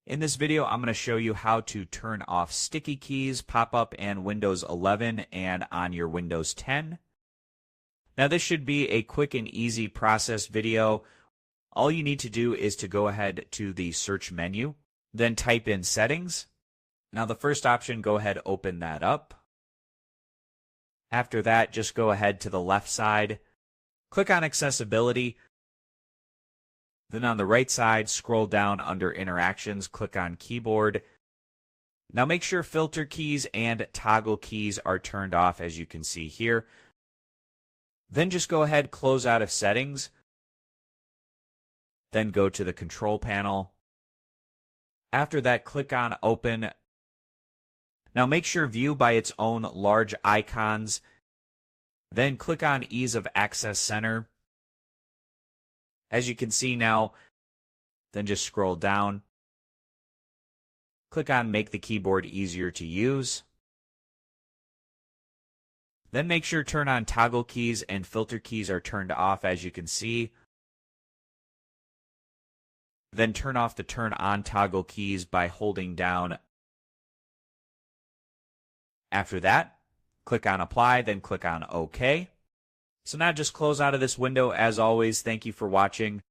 In this video, I'm going to show you how to turn off sticky keys, pop-up and Windows 11 and on your Windows 10. Now this should be a quick and easy process video. All you need to do is to go ahead to the search menu, then type in settings. Now the first option, go ahead, open that up. After that, just go ahead to the left side, click on accessibility. Then on the right side, scroll down under interactions, click on keyboard. Now make sure filter keys and toggle keys are turned off, as you can see here. Then just go ahead, close out of settings. Then go to the control panel. After that, click on open. Now make sure view by its own large icons. Then click on ease of access center. As you can see now, then just scroll down. Click on make the keyboard easier to use. Then make sure turn on toggle keys and filter keys are turned off, as you can see. Then turn off the turn on toggle keys by holding down. After that, click on apply, then click on OK. So now just close out of this window. As always, thank you for watching.